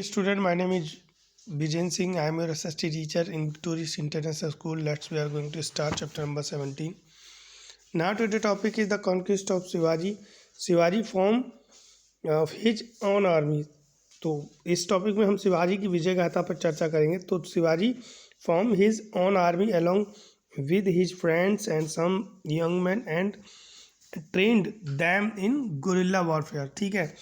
Student, my name is Bijen Singh. I am your SST teacher in Tourist International School. We are going to start chapter number 17. Now today topic is the conquest of Shivaji. Shivaji form of his own army. तो इस topic में हम शिवाजी की विजय गाथा पर चर्चा करेंगे. तो Shivaji form his own army along with his friends and some young man and trained them in guerrilla warfare. ठीक है,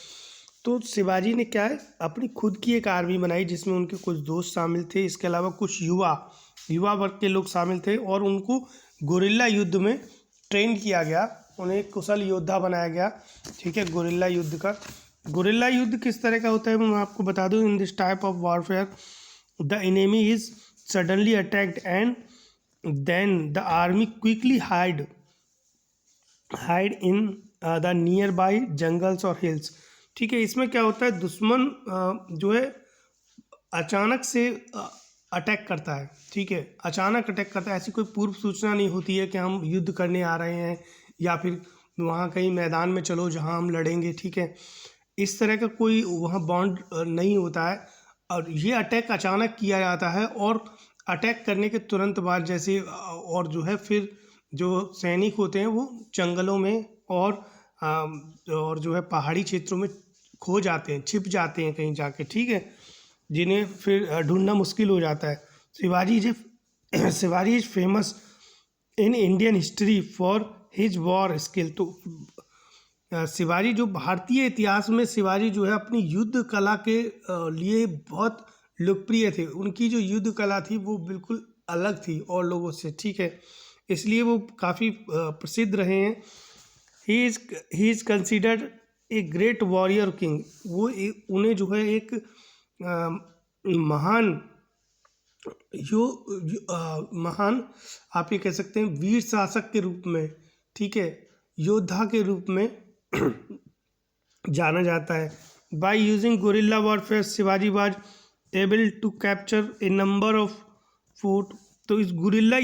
तो शिवाजी ने क्या है, अपनी खुद की एक आर्मी बनाई जिसमें उनके कुछ दोस्त शामिल थे. इसके अलावा कुछ युवा वर्ग के लोग शामिल थे और उनको गुरिल्ला युद्ध में ट्रेन किया गया. उन्हें एक कुशल योद्धा बनाया गया. ठीक है, गुरिल्ला युद्ध किस तरह का होता है मैं आपको बता दूं. In this type of warfare the enemy is suddenly attacked and then the army quickly hide in the nearby jungles और हिल्स. ठीक है, इसमें क्या होता है, दुश्मन जो है अचानक से अटैक करता है. ठीक है, अचानक अटैक करता है. ऐसी कोई पूर्व सूचना नहीं होती है कि हम युद्ध करने आ रहे हैं या फिर वहाँ कहीं मैदान में चलो जहाँ हम लड़ेंगे. ठीक है, इस तरह का कोई वहाँ बॉन्ड नहीं होता है और ये अटैक अचानक किया जाता है. और अटैक करने के तुरंत बाद जैसे और जो है फिर जो सैनिक होते हैं वो जंगलों में और जो है पहाड़ी क्षेत्रों में खो जाते हैं, छिप जाते हैं कहीं जाके. ठीक है, जिन्हें फिर ढूंढना मुश्किल हो जाता है. Shivaji is famous in Indian history for his war skill. तो शिवाजी जो भारतीय इतिहास में शिवाजी जो है अपनी युद्ध कला के लिए बहुत लोकप्रिय थे. उनकी जो युद्ध कला थी वो बिल्कुल अलग थी और लोगों से. ठीक है, इसलिए वो काफ़ी प्रसिद्ध रहे हैं. He is considered a great warrior king. वो उन्हें जो है एक महान आप ये कह सकते हैं वीर शासक के रूप में, ठीक है, योद्धा के रूप में जाना जाता है. By using guerrilla warfare Shivaji was able to capture a number of fort. तो इस गुरिल्ला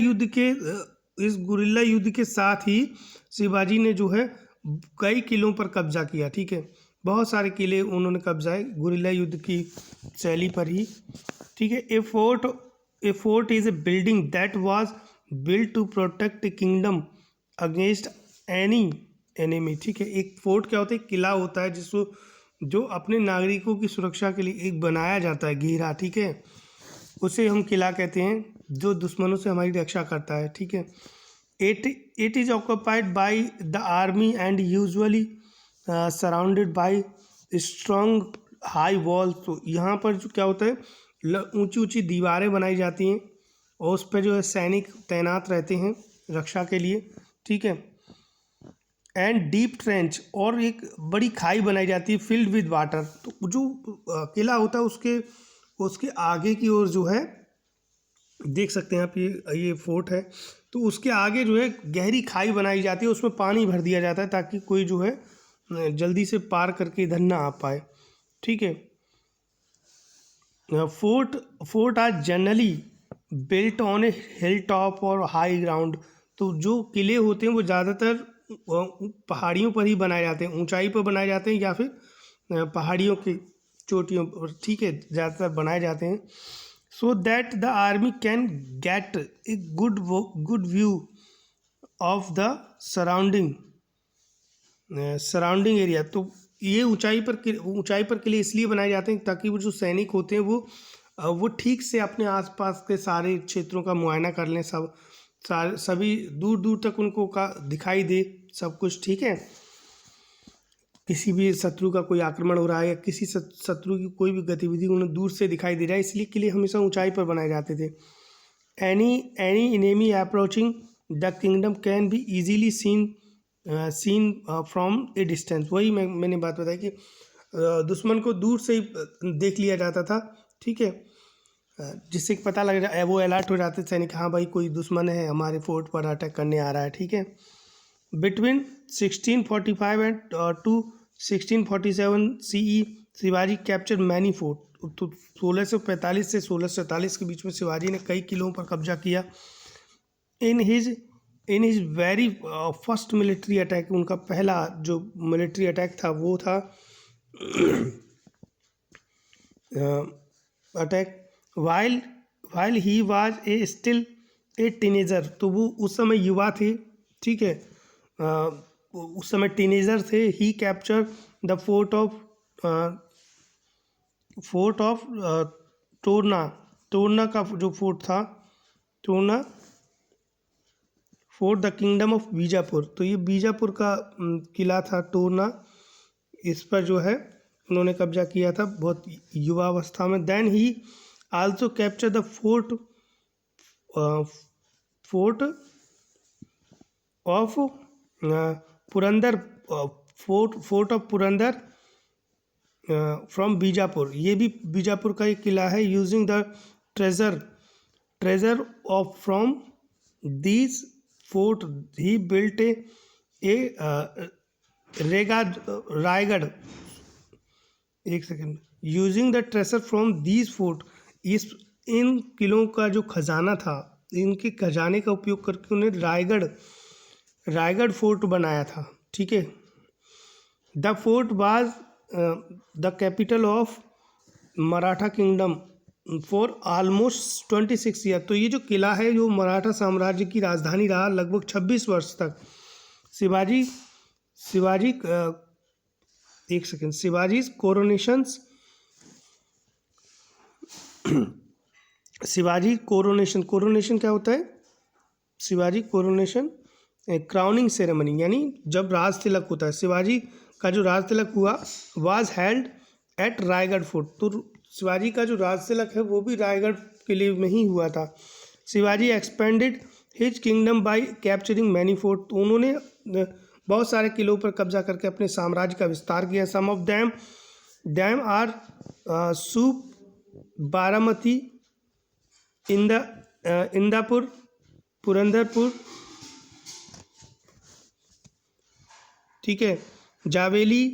युद्ध के साथ ही शिवाजी ने जो है कई किलों पर कब्जा किया. ठीक है, बहुत सारे किले उन्होंने कब्जाए गुरिल्ला युद्ध की शैली पर ही. ठीक है, a fort is a building that was built to protect a kingdom against any enemy. ठीक है, एक फोर्ट क्या होता है, किला होता है जिसको जो अपने नागरिकों की सुरक्षा के लिए एक बनाया जाता है घेरा. ठीक है, उसे हम किला कहते हैं जो दुश्मनों से हमारी रक्षा करता है. ठीक है, it is occupied by the army and usually surrounded by strong high walls. तो यहाँ पर जो क्या होता है, ऊंची ऊंची दीवारें बनाई जाती हैं और उस पर जो है सैनिक तैनात रहते हैं रक्षा के लिए. ठीक है, एंड डीप ट्रेंच और एक बड़ी खाई बनाई जाती है फिल्ड विद वाटर. तो जो किला होता है उसके आगे की ओर जो है देख सकते हैं आप, ये फोर्ट है. तो उसके आगे जो है गहरी खाई बनाई जाती है, उसमें पानी भर दिया जाता है ताकि कोई जो है जल्दी से पार करके इधर ना आ पाए. ठीक है, fort are generally built on a hill top और हाई ग्राउंड. तो जो किले होते हैं वो ज़्यादातर पहाड़ियों पर ही बनाए जाते हैं, ऊंचाई पर बनाए जाते हैं या फिर पहाड़ियों की चोटियों पर. ठीक है, ज़्यादातर बनाए जाते हैं so that the army can get a good view of the surrounding area. तो ये ऊंचाई पर किले इसलिए बनाए जाते हैं ताकि वो जो सैनिक होते हैं वो ठीक से अपने आसपास के सारे क्षेत्रों का मुआयना कर लें, सभी दूर दूर तक उनको का दिखाई दे सब कुछ. ठीक है, किसी भी शत्रु का कोई आक्रमण हो रहा है या किसी शत्रु की कोई भी गतिविधि उन्हें दूर से दिखाई दे रहा है, इसलिए किले हमेशा ऊंचाई पर बनाए जाते थे. Any enemy approaching the kingdom can be easily seen from a distance. वही मैंने बात बताई कि दुश्मन को दूर से ही देख लिया जाता था. ठीक है, जिससे पता लग जाए, वो अलर्ट हो जाते सैनिक, हाँ भाई कोई दुश्मन है हमारे फोर्ट पर अटैक करने आ रहा है. ठीक है, between 1645 and to 1647 CE Shivaji capture many fort. तो 1645 से 1647 के बीच में शिवाजी ने कई किलों पर कब्जा किया. In his very first military attack, उनका पहला जो मिलिट्री अटैक था वो था attack while he was a still a teenager, तो वो उस समय युवा थे, ठीक है, उस समय टीनेजर थे। He capture the fort of Torna का जो फोर्ट था, Torna fort the kingdom of Bijapur, तो ये बीजापुर का किला था टोरना, इस पर जो है उन्होंने कब्जा किया था बहुत युवावस्था में। Then he also capture the fort of Purandar, fort of Purandar from Bijapur, ये भी बीजापुर का एक किला है। Using the treasure of from these fort he built a Raigad, एक second, using the treasure from these fort, इन किलों का जो खजाना था, इनके खजाने का उपयोग करके उन्हें रायगढ़ फोर्ट बनाया था, ठीक है। The fort was the capital of Maratha kingdom for almost 26 year, तो ये जो किला है जो मराठा साम्राज्य की राजधानी रहा लगभग 26 वर्ष तक। शिवाजी कोरोनेशन क्या होता है? शिवाजी कोरोनेशन क्राउनिंग सेरेमनी, यानी जब राज तिलक होता है, शिवाजी का जो राज तिलक हुआ was held at Raigarh fort, तो शिवाजी का जो राज तिलक है वो भी रायगढ़ किले में ही हुआ था। Shivaji expanded his kingdom bye capturing many fort, तो उन्होंने बहुत सारे किलों पर कब्जा करके अपने साम्राज्य का विस्तार किया। Some of them are Supe, Baramati, Indapur, Purandarpur, ठीक है, जावेली,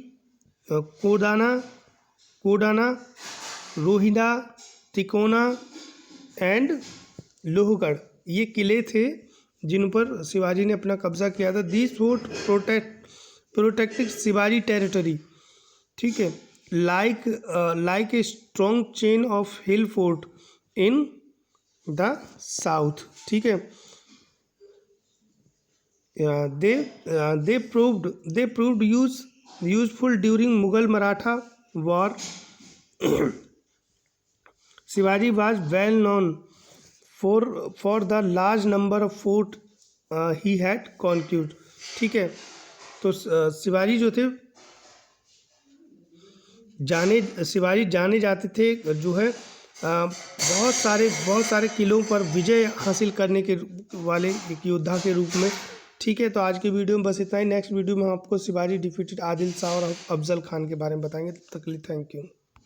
कोडाना, रोहिड़ा, तिकोना एंड लोहगढ़, ये किले थे जिन पर शिवाजी ने अपना कब्जा किया था। This fort protected Shivaji territory, ठीक है, like a strong chain of hill fort in the south, ठीक है। They proved useful during Mughal Maratha war. Shivaji was well known for the large number of fort he had conquered, ठीक है। तो शिवाजी जो थे शिवाजी जाने जाते थे जो है बहुत सारे किलों पर विजय हासिल करने के वाले एक योद्धा के रूप में, ठीक है। तो आज की वीडियो में बस इतना ही। नेक्स्ट वीडियो में हम आपको शिवाजी डिफीटेड आदिल शाह और अफजल खान के बारे में बताएंगे। तब तक के लिए थैंक यू।